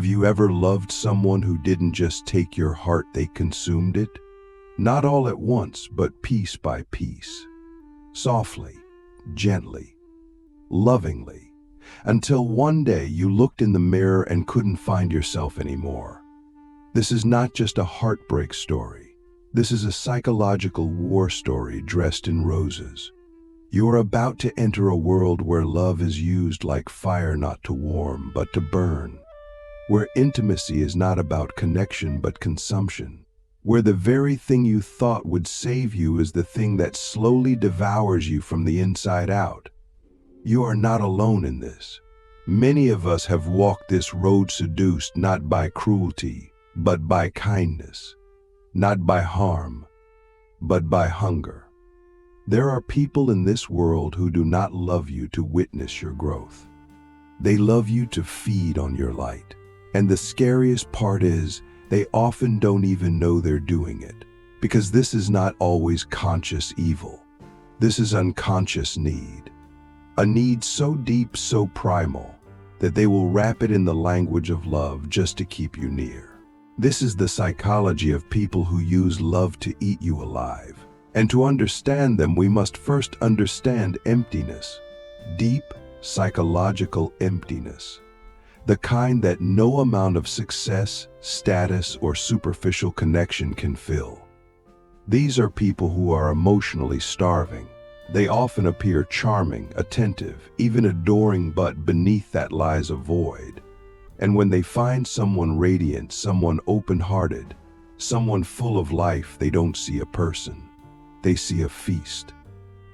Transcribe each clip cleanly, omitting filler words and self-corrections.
Have you ever loved someone who didn't just take your heart, they consumed it? Not all at once, but piece by piece. Softly, gently, lovingly, until one day you looked in the mirror and couldn't find yourself anymore. This is not just a heartbreak story. This is a psychological war story dressed in roses. You're about to enter a world where love is used like fire, not to warm, but to burn. Where intimacy is not about connection, but consumption. Where the very thing you thought would save you is the thing that slowly devours you from the inside out. You are not alone in this. Many of us have walked this road seduced not by cruelty, but by kindness. Not by harm, but by hunger. There are people in this world who do not love you to witness your growth. They love you to feed on your light. And the scariest part is, they often don't even know they're doing it, because this is not always conscious evil. This is unconscious need. A need so deep, so primal, that they will wrap it in the language of love just to keep you near. This is the psychology of people who use love to eat you alive. And to understand them, we must first understand emptiness. Deep, psychological emptiness. The kind that no amount of success, status, or superficial connection can fill. These are people who are emotionally starving. They often appear charming, attentive, even adoring, but beneath that lies a void. And when they find someone radiant, someone open-hearted, someone full of life, they don't see a person. They see a feast.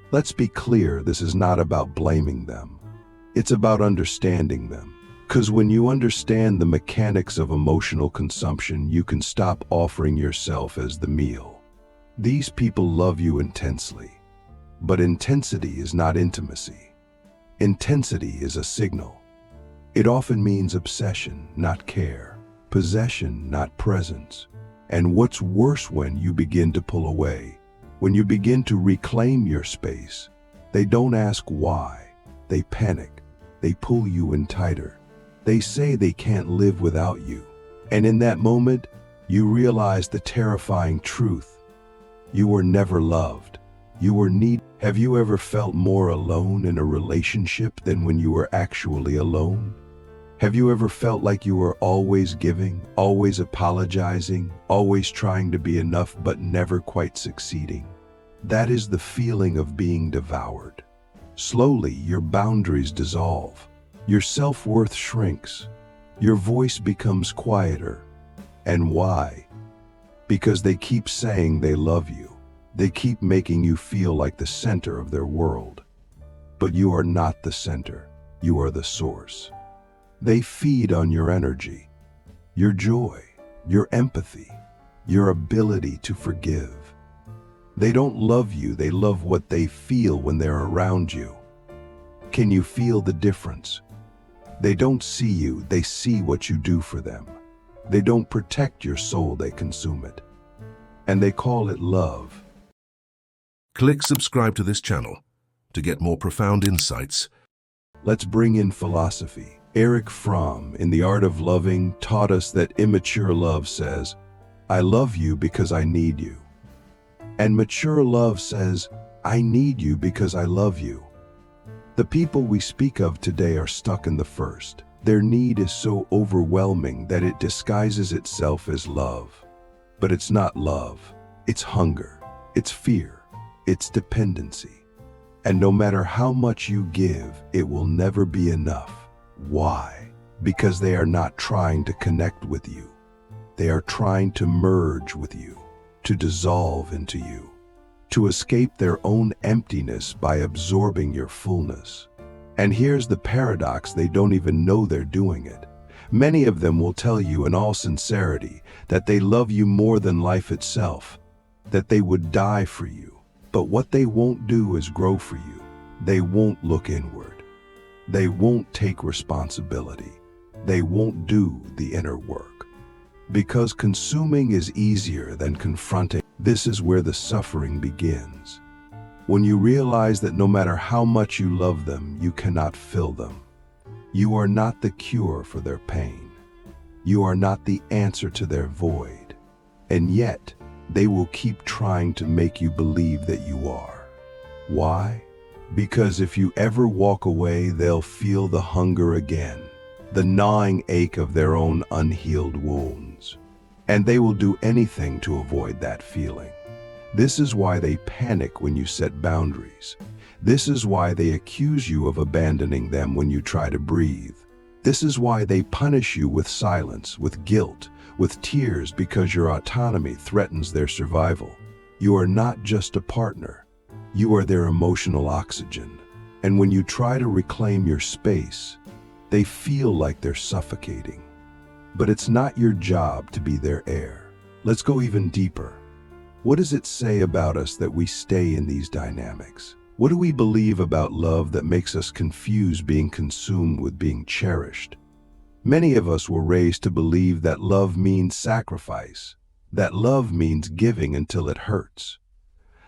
Let's be clear, this is not about blaming them. It's about understanding them. Because when you understand the mechanics of emotional consumption, you can stop offering yourself as the meal. These people love you intensely. But intensity is not intimacy. Intensity is a signal. It often means obsession, not care, possession, not presence. And what's worse, when you begin to pull away, when you begin to reclaim your space, they don't ask why. They panic. They pull you in tighter. They say they can't live without you. And in that moment, you realize the terrifying truth. You were never loved. You were needed. Have you ever felt more alone in a relationship than when you were actually alone? Have you ever felt like you were always giving, always apologizing, always trying to be enough but never quite succeeding? That is the feeling of being devoured. Slowly, your boundaries dissolve. Your self-worth shrinks. Your voice becomes quieter. And why? Because they keep saying they love you. They keep making you feel like the center of their world. But you are not the center. You are the source. They feed on your energy, your joy, your empathy, your ability to forgive. They don't love you, they love what they feel when they're around you. Can you feel the difference? They don't see you, they see what you do for them. They don't protect your soul, they consume it. And they call it love. Click subscribe to this channel to get more profound insights. Let's bring in philosophy. Erich Fromm, in The Art of Loving, taught us that immature love says, I love you because I need you. And mature love says, I need you because I love you. The people we speak of today are stuck in the first. Their need is so overwhelming that it disguises itself as love. But it's not love. It's hunger. It's fear. It's dependency. And no matter how much you give, it will never be enough. Why? Because they are not trying to connect with you. They are trying to merge with you, to dissolve into you, to escape their own emptiness by absorbing your fullness. And here's the paradox, they don't even know they're doing it. Many of them will tell you in all sincerity that they love you more than life itself, that they would die for you. But what they won't do is grow for you. They won't look inward. They won't take responsibility. They won't do the inner work. Because consuming is easier than confronting. This is where the suffering begins. When you realize that no matter how much you love them, you cannot fill them. You are not the cure for their pain. You are not the answer to their void. And yet, they will keep trying to make you believe that you are. Why? Because if you ever walk away, they'll feel the hunger again, the gnawing ache of their own unhealed wounds. And they will do anything to avoid that feeling. This is why they panic when you set boundaries. This is why they accuse you of abandoning them when you try to breathe. This is why they punish you with silence, with guilt, with tears, because your autonomy threatens their survival. You are not just a partner. You are their emotional oxygen. And when you try to reclaim your space, they feel like they're suffocating. But it's not your job to be their air. Let's go even deeper. What does it say about us that we stay in these dynamics? What do we believe about love that makes us confuse being consumed with being cherished? Many of us were raised to believe that love means sacrifice, that love means giving until it hurts,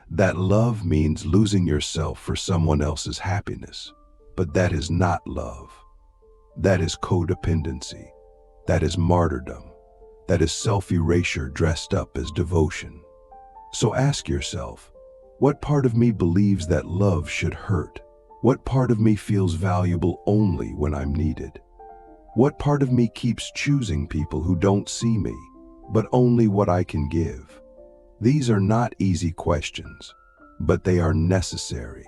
that love means losing yourself for someone else's happiness. But that is not love. That is codependency. That is martyrdom. That is self-erasure dressed up as devotion. So ask yourself, what part of me believes that love should hurt? What part of me feels valuable only when I'm needed? What part of me keeps choosing people who don't see me, but only what I can give? These are not easy questions, but they are necessary.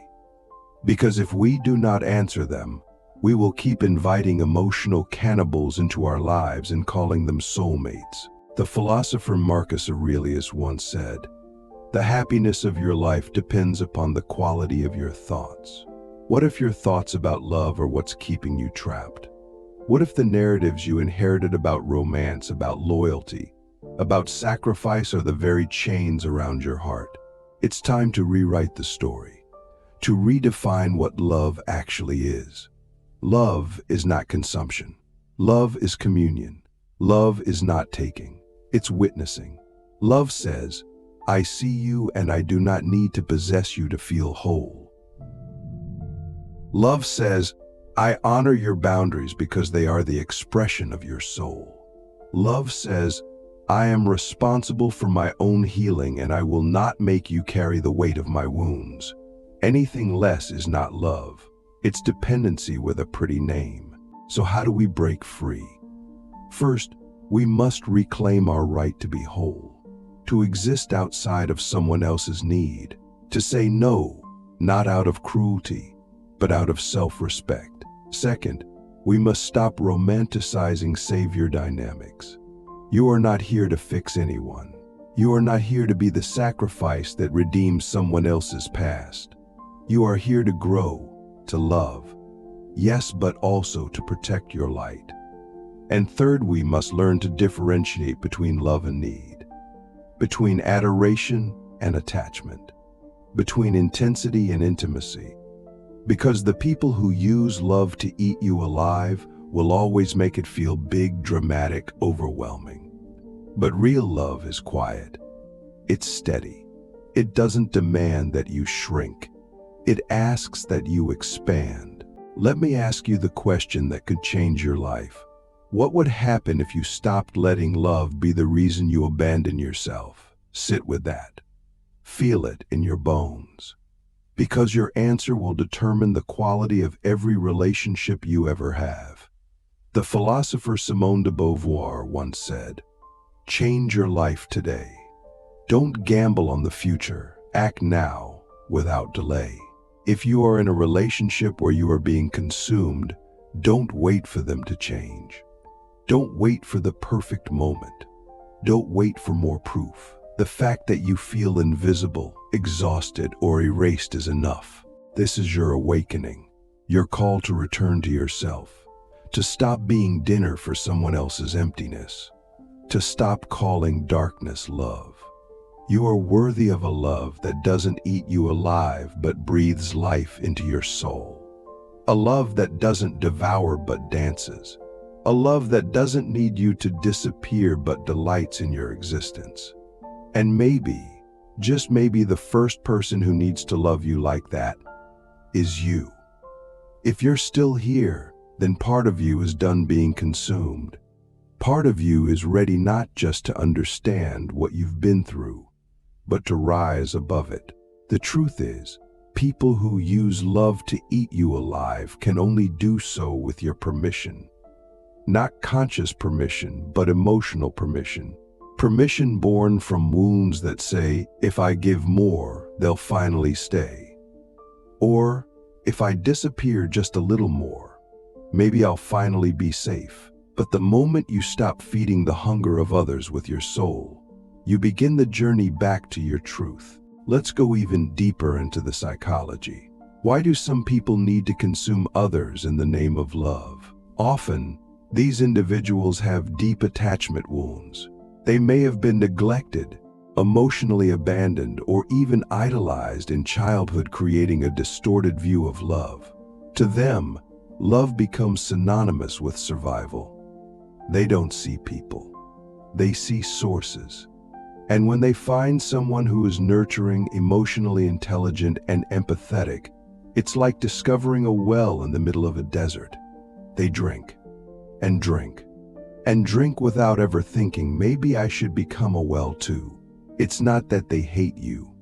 Because if we do not answer them, we will keep inviting emotional cannibals into our lives and calling them soulmates. The philosopher Marcus Aurelius once said, "The happiness of your life depends upon the quality of your thoughts." What if your thoughts about love are what's keeping you trapped? What if the narratives you inherited about romance, about loyalty, about sacrifice are the very chains around your heart? It's time to rewrite the story, to redefine what love actually is. Love is not consumption. Love is communion. Love is not taking, it's witnessing. Love says, "I see you and I do not need to possess you to feel whole." Love says, "I honor your boundaries because they are the expression of your soul." Love says, "I am responsible for my own healing and I will not make you carry the weight of my wounds." Anything less is not love. It's dependency with a pretty name. So how do we break free? First, we must reclaim our right to be whole, to exist outside of someone else's need, to say no, not out of cruelty, but out of self-respect. Second, we must stop romanticizing savior dynamics. You are not here to fix anyone. You are not here to be the sacrifice that redeems someone else's past. You are here to grow, to love, yes, but also to protect your light. And third, we must learn to differentiate between love and need, between adoration and attachment, between intensity and intimacy. Because the people who use love to eat you alive will always make it feel big, dramatic, overwhelming. But real love is quiet. It's steady. It doesn't demand that you shrink. It asks that you expand. Let me ask you the question that could change your life. What would happen if you stopped letting love be the reason you abandon yourself? Sit with that. Feel it in your bones. Because your answer will determine the quality of every relationship you ever have. The philosopher Simone de Beauvoir once said, "Change your life today. Don't gamble on the future. Act now without delay." If you are in a relationship where you are being consumed, don't wait for them to change. Don't wait for the perfect moment. Don't wait for more proof. The fact that you feel invisible, exhausted, or erased is enough. This is your awakening, your call to return to yourself, to stop being dinner for someone else's emptiness, to stop calling darkness love. You are worthy of a love that doesn't eat you alive but breathes life into your soul. A love that doesn't devour but dances. A love that doesn't need you to disappear but delights in your existence. And maybe, just maybe, the first person who needs to love you like that is you. If you're still here, then part of you is done being consumed. Part of you is ready not just to understand what you've been through, but to rise above it. The truth is, people who use love to eat you alive can only do so with your permission. Not conscious permission, but emotional permission. Permission born from wounds that say, if I give more, they'll finally stay. Or, if I disappear just a little more, maybe I'll finally be safe. But the moment you stop feeding the hunger of others with your soul, you begin the journey back to your truth. Let's go even deeper into the psychology. Why do some people need to consume others in the name of love? Often, these individuals have deep attachment wounds. They may have been neglected, emotionally abandoned, or even idolized in childhood, creating a distorted view of love. To them, love becomes synonymous with survival. They don't see people. They see sources. And when they find someone who is nurturing, emotionally intelligent, and empathetic, it's like discovering a well in the middle of a desert. They drink and drink and drink without ever thinking, maybe I should become a well too. It's not that they hate you.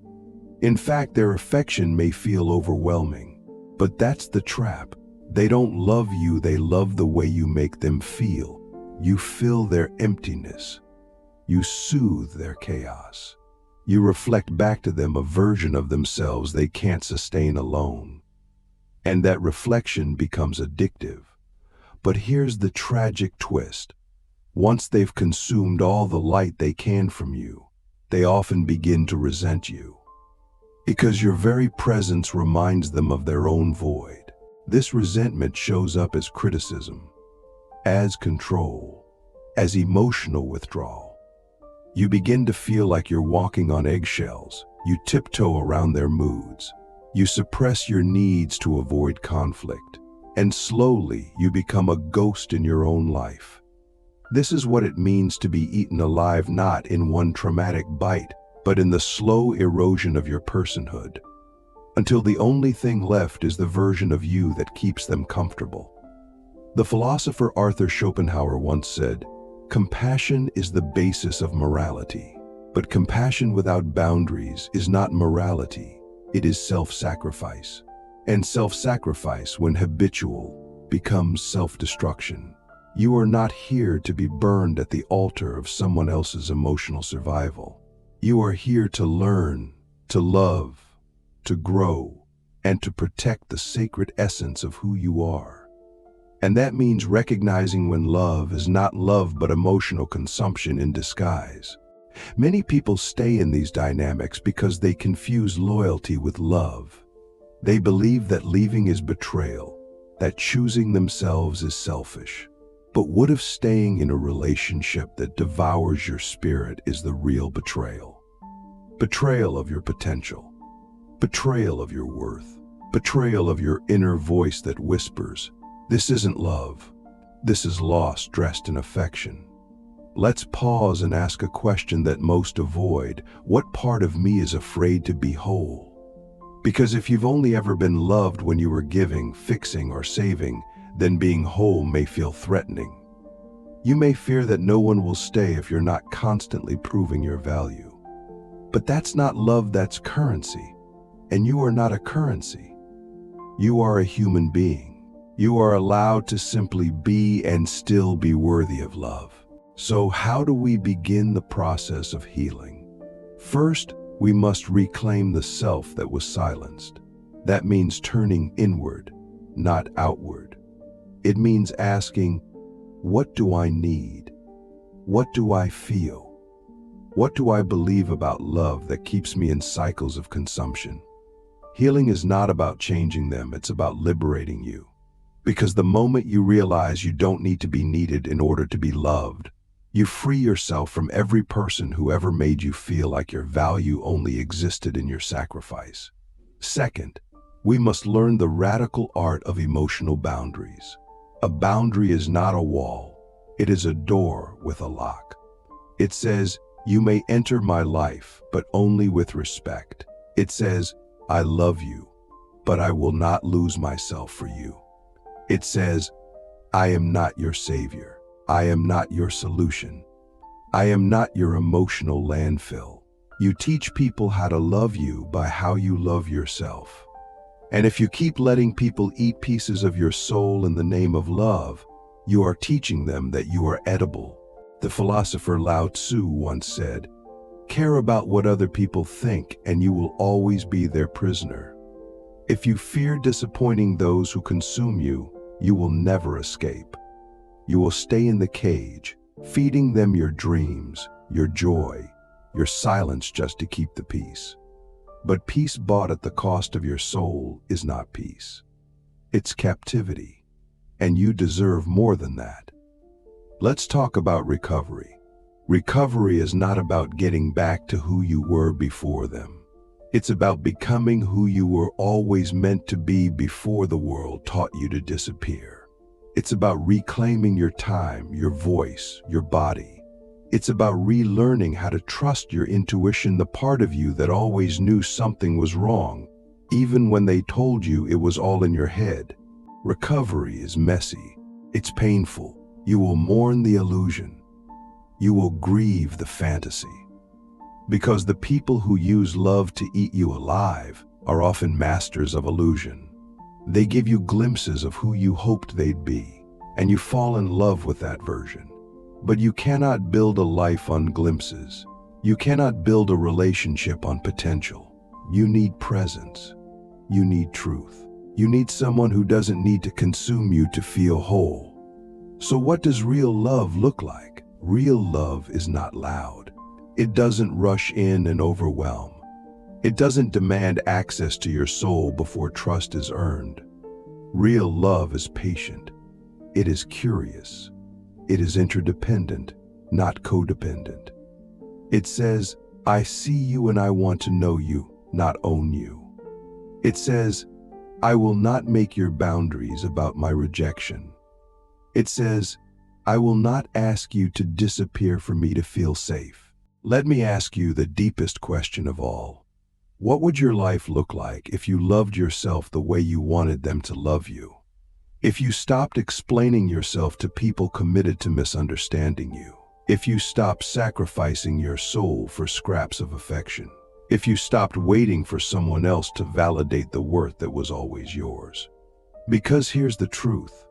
In fact, their affection may feel overwhelming, but that's the trap. They don't love you, they love the way you make them feel. You fill their emptiness. You soothe their chaos. You reflect back to them a version of themselves they can't sustain alone. And that reflection becomes addictive. But here's the tragic twist. Once they've consumed all the light they can from you, they often begin to resent you. Because your very presence reminds them of their own void. This resentment shows up as criticism, as control, as emotional withdrawal. You begin to feel like you're walking on eggshells. You tiptoe around their moods. You suppress your needs to avoid conflict. And slowly, you become a ghost in your own life. This is what it means to be eaten alive, not in one traumatic bite, but in the slow erosion of your personhood, until the only thing left is the version of you that keeps them comfortable. The philosopher Arthur Schopenhauer once said, "Compassion is the basis of morality, but compassion without boundaries is not morality, it is self-sacrifice. And self-sacrifice, when habitual, becomes self-destruction." You are not here to be burned at the altar of someone else's emotional survival. You are here to learn, to love, to grow, and to protect the sacred essence of who you are. And that means recognizing when love is not love but emotional consumption in disguise. Many people stay in these dynamics because they confuse loyalty with love. They believe that leaving is betrayal, that choosing themselves is selfish. But what if staying in a relationship that devours your spirit is the real betrayal? Betrayal of your potential, betrayal of your worth, betrayal of your inner voice that whispers, "This isn't love, this is loss dressed in affection." Let's pause and ask a question that most avoid. What part of me is afraid to be whole? Because if you've only ever been loved when you were giving, fixing, or saving, then being whole may feel threatening. You may fear that no one will stay if you're not constantly proving your value. But that's not love, that's currency. And you are not a currency. You are a human being. You are allowed to simply be and still be worthy of love. So how do we begin the process of healing? First, we must reclaim the self that was silenced. That means turning inward, not outward. It means asking, what do I need? What do I feel? What do I believe about love that keeps me in cycles of consumption? Healing is not about changing them, it's about liberating you. Because the moment you realize you don't need to be needed in order to be loved, you free yourself from every person who ever made you feel like your value only existed in your sacrifice. Second, we must learn the radical art of emotional boundaries. A boundary is not a wall, it is a door with a lock. It says, "You may enter my life, but only with respect." It says, "I love you, but I will not lose myself for you." It says, "I am not your savior. I am not your solution. I am not your emotional landfill. You teach people how to love you by how you love yourself. And if you keep letting people eat pieces of your soul in the name of love, you are teaching them that you are edible. The philosopher Lao Tzu once said, "Care about what other people think and you will always be their prisoner." If you fear disappointing those who consume you, you will never escape. You will stay in the cage, feeding them your dreams, your joy, your silence just to keep the peace. But peace bought at the cost of your soul is not peace. It's captivity, and you deserve more than that. Let's talk about recovery. Recovery is not about getting back to who you were before them. It's about becoming who you were always meant to be before the world taught you to disappear. It's about reclaiming your time, your voice, your body. It's about relearning how to trust your intuition, the part of you that always knew something was wrong, even when they told you it was all in your head. Recovery is messy. It's painful. You will mourn the illusion. You will grieve the fantasy. Because the people who use love to eat you alive are often masters of illusion. They give you glimpses of who you hoped they'd be, and you fall in love with that version. But you cannot build a life on glimpses. You cannot build a relationship on potential. You need presence. You need truth. You need someone who doesn't need to consume you to feel whole. So what does real love look like? Real love is not loud. It doesn't rush in and overwhelm. It doesn't demand access to your soul before trust is earned. Real love is patient. It is curious. It is interdependent, not codependent. It says, I see you and I want to know you, not own you. It says, I will not make your boundaries about my rejection. It says, I will not ask you to disappear for me to feel safe. Let me ask you the deepest question of all. What would your life look like if you loved yourself the way you wanted them to love you? If you stopped explaining yourself to people committed to misunderstanding you? If you stopped sacrificing your soul for scraps of affection? If you stopped waiting for someone else to validate the worth that was always yours? Because here's the truth.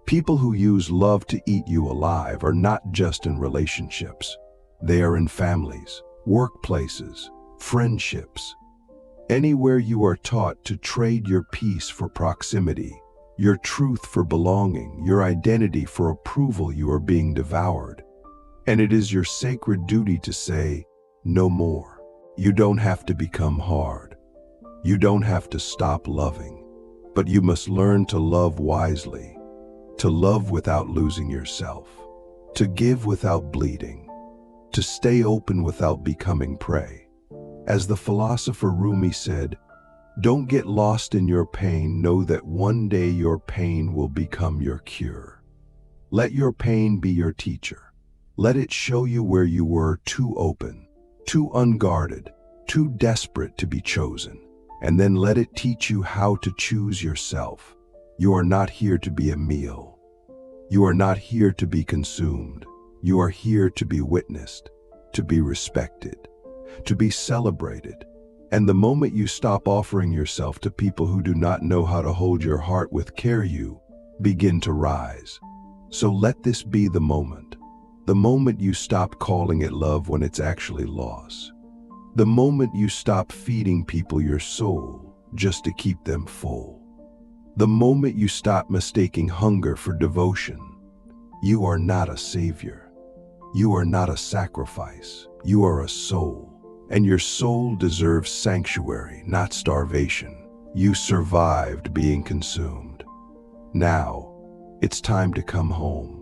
People who use love to eat you alive are not just in relationships. They are in families, workplaces, friendships. Anywhere you are taught to trade your peace for proximity, your truth for belonging, your identity for approval, you are being devoured. And it is your sacred duty to say, no more. You don't have to become hard. You don't have to stop loving. But you must learn to love wisely, to love without losing yourself, to give without bleeding, to stay open without becoming prey. As the philosopher Rumi said, don't get lost in your pain. Know that one day your pain will become your cure. Let your pain be your teacher. Let it show you where you were too open, too unguarded, too desperate to be chosen. And then let it teach you how to choose yourself. You are not here to be a meal. You are not here to be consumed. You are here to be witnessed, to be respected, to be celebrated. And the moment you stop offering yourself to people who do not know how to hold your heart with care, you begin to rise. So let this be the moment you stop calling it love when it's actually loss. The moment you stop feeding people your soul just to keep them full. The moment you stop mistaking hunger for devotion. You are not a savior. You are not a sacrifice. You are a soul. And your soul deserves sanctuary, not starvation. You survived being consumed. Now, it's time to come home.